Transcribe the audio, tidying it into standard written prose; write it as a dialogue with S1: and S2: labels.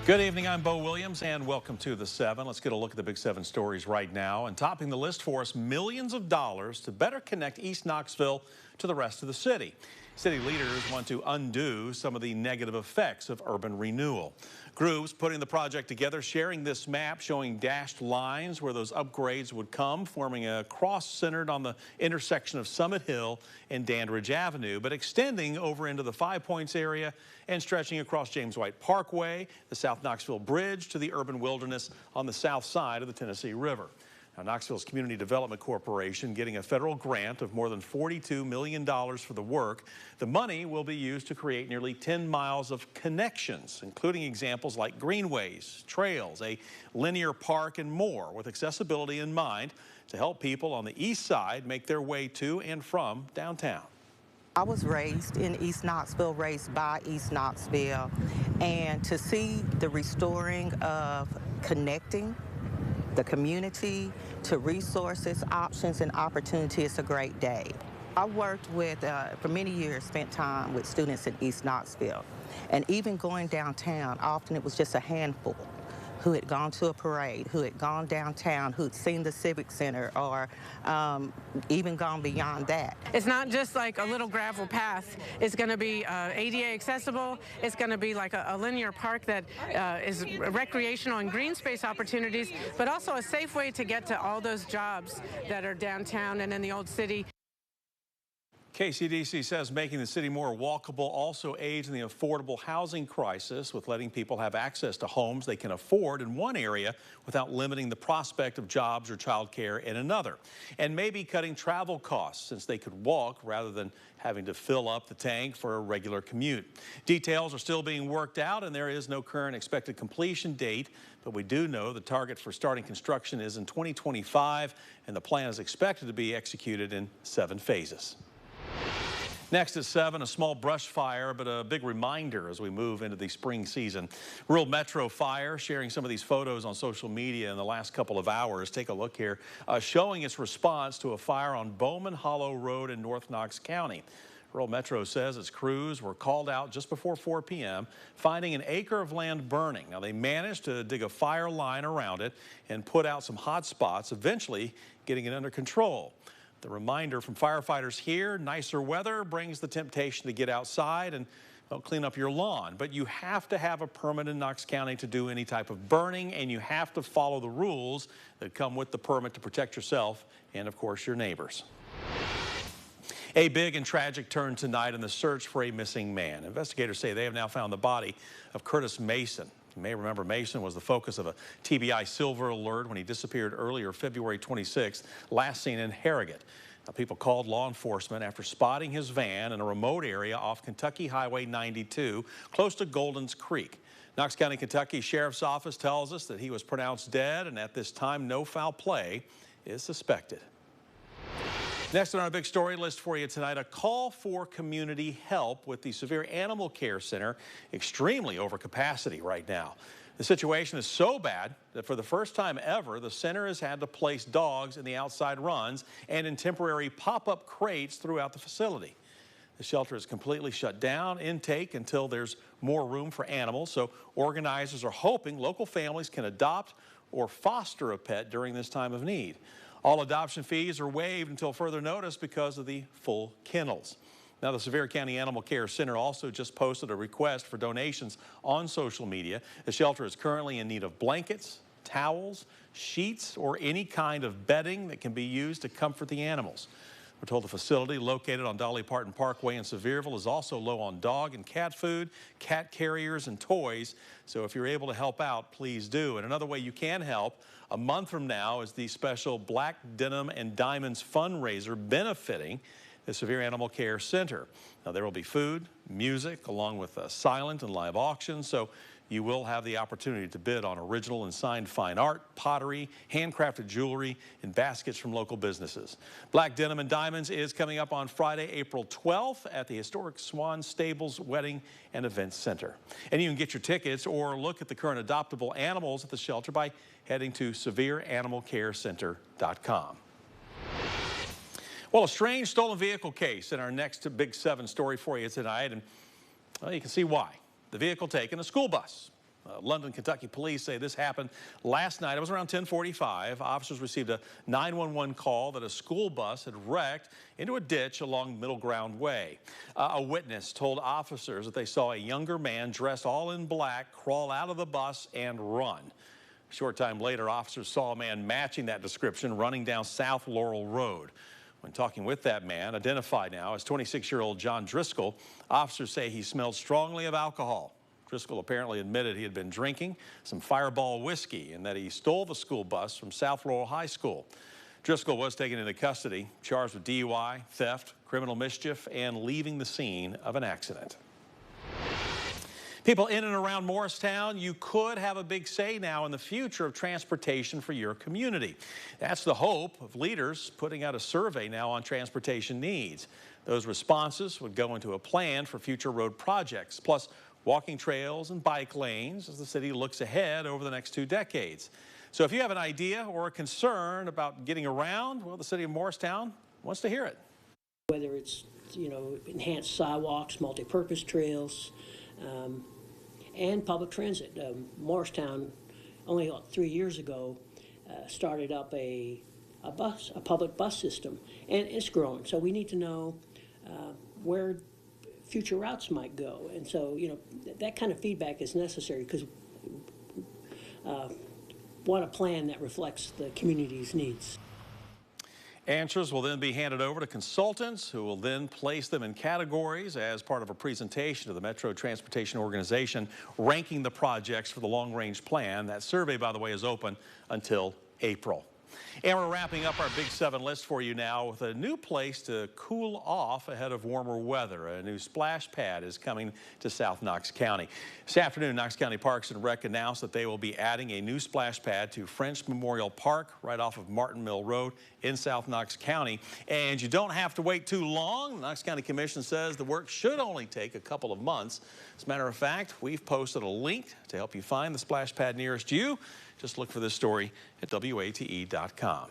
S1: Good evening, I'm Bo Williams and welcome to the 7. Let's get a look at the big 7 stories right now. And topping the list for us, millions of dollars to better connect East Knoxville to the rest of the city. City leaders want to undo some of the negative effects of urban renewal. Groups putting the project together sharing this map showing dashed lines where those upgrades would come, forming a cross centered on the intersection of Summit Hill and Dandridge Avenue, but extending over into the Five Points area and stretching across James White Parkway, the South Knoxville Bridge to the urban wilderness on the south side of the Tennessee River. Now, Knoxville's Community Development Corporation getting a federal grant of more than $42 million for the work. The money will be used to create nearly 10 miles of connections, including examples like greenways, trails, a linear park, and more, with accessibility in mind to help people on the east side make their way to and from downtown.
S2: I was raised in East Knoxville, raised by East Knoxville, and to see the restoring of connecting the community to resources, options, and opportunity is a great day. I worked with, for many years, spent time with students in East Knoxville. And even going downtown, often it was just a handful who had gone to a parade, who had gone downtown, who'd seen the Civic Center, or even gone beyond that.
S3: It's not just like a little gravel path. It's going to be ADA accessible. It's going to be like a linear park that is recreational and green space opportunities, but also a safe way to get to all those jobs that are downtown and in the old city.
S1: KCDC says making the city more walkable also aids in the affordable housing crisis, with letting people have access to homes they can afford in one area without limiting the prospect of jobs or childcare in another. And maybe cutting travel costs, since they could walk rather than having to fill up the tank for a regular commute. Details are still being worked out, and there is no current expected completion date, but we do know the target for starting construction is in 2025, and the plan is expected to be executed in 7 phases. Next at 7, a small brush fire, but a big reminder as we move into the spring season. Rural Metro Fire sharing some of these photos on social media in the last couple of hours. Take a look here, showing its response to a fire on Bowman Hollow Road in North Knox County. Rural Metro says its crews were called out just before 4 p.m., finding an acre of land burning. Now, they managed to dig a fire line around it and put out some hot spots, eventually getting it under control. The reminder from firefighters here, nicer weather brings the temptation to get outside and clean up your lawn. But you have to have a permit in Knox County to do any type of burning, and you have to follow the rules that come with the permit to protect yourself and, of course, your neighbors. A big and tragic turn tonight in the search for a missing man. Investigators say they have now found the body of Curtis Mason. You may remember Mason was the focus of a TBI Silver alert when he disappeared earlier February 26th, last seen in Harrogate. Now, people called law enforcement after spotting his van in a remote area off Kentucky Highway 92, close to Goldens Creek. Knox County, Kentucky Sheriff's Office tells us that he was pronounced dead, and at this time, no foul play is suspected. Next on our big story list for you tonight, a call for community help with the Sevier Animal Care Center, extremely over capacity right now. The situation is so bad that for the first time ever, the center has had to place dogs in the outside runs and in temporary pop-up crates throughout the facility. The shelter is completely shut down, intake, until there's more room for animals, so organizers are hoping local families can adopt or foster a pet during this time of need. All adoption fees are waived until further notice because of the full kennels. Now, the Sevier County Animal Care Center also just posted a request for donations on social media. The shelter is currently in need of blankets, towels, sheets, or any kind of bedding that can be used to comfort the animals. We're told the facility, located on Dolly Parton Parkway in Sevierville, is also low on dog and cat food, cat carriers, and toys. So if you're able to help out, please do. And another way you can help, a month from now, is the special Black Denim and Diamonds fundraiser benefiting the Sevier Animal Care Center. Now, there will be food, music, along with silent and live auctions. So you will have the opportunity to bid on original and signed fine art, pottery, handcrafted jewelry, and baskets from local businesses. Black Denim and Diamonds is coming up on Friday, April 12th at the historic Swan Stables Wedding and Events Center. And you can get your tickets or look at the current adoptable animals at the shelter by heading to SevierAnimalCareCenter.com. Well, a strange stolen vehicle case in our next Big 7 story for you tonight, and well, you can see why. The vehicle taken, a school bus, London, Kentucky police say this happened last night. It was around 10:45. Officers received a 911 call that a school bus had wrecked into a ditch along Middle Ground Way. A witness told officers that they saw a younger man dressed all in black crawl out of the bus and run. A short time later, officers saw a man matching that description running down South Laurel Road. When talking with that man, identified now as 26-year-old John Driscoll, officers say he smelled strongly of alcohol. Driscoll apparently admitted he had been drinking some Fireball whiskey and that he stole the school bus from South Laurel High School. Driscoll was taken into custody, charged with DUI, theft, criminal mischief, and leaving the scene of an accident. People in and around Morristown, you could have a big say now in the future of transportation for your community. That's the hope of leaders putting out a survey now on transportation needs. Those responses would go into a plan for future road projects, plus walking trails and bike lanes as the city looks ahead over the next 2 decades. So if you have an idea or a concern about getting around, well, the city of Morristown wants to hear it.
S4: Whether it's, enhanced sidewalks, multi-purpose trails, and public transit. Morristown, only 3 years ago, started up a public bus system, and it's growing. So we need to know where future routes might go, and so that kind of feedback is necessary because want a plan that reflects the community's needs.
S1: Answers will then be handed over to consultants who will then place them in categories as part of a presentation to the Metro Transportation Organization, ranking the projects for the long-range plan. That survey, by the way, is open until April. And we're wrapping up our Big 7 list for you now with a new place to cool off ahead of warmer weather. A new splash pad is coming to South Knox County. This afternoon, Knox County Parks and Rec announced that they will be adding a new splash pad to French Memorial Park right off of Martin Mill Road in South Knox County. And you don't have to wait too long. The Knox County Commission says the work should only take a couple of months. As a matter of fact, we've posted a link to help you find the splash pad nearest you. Just look for this story at WATE.com.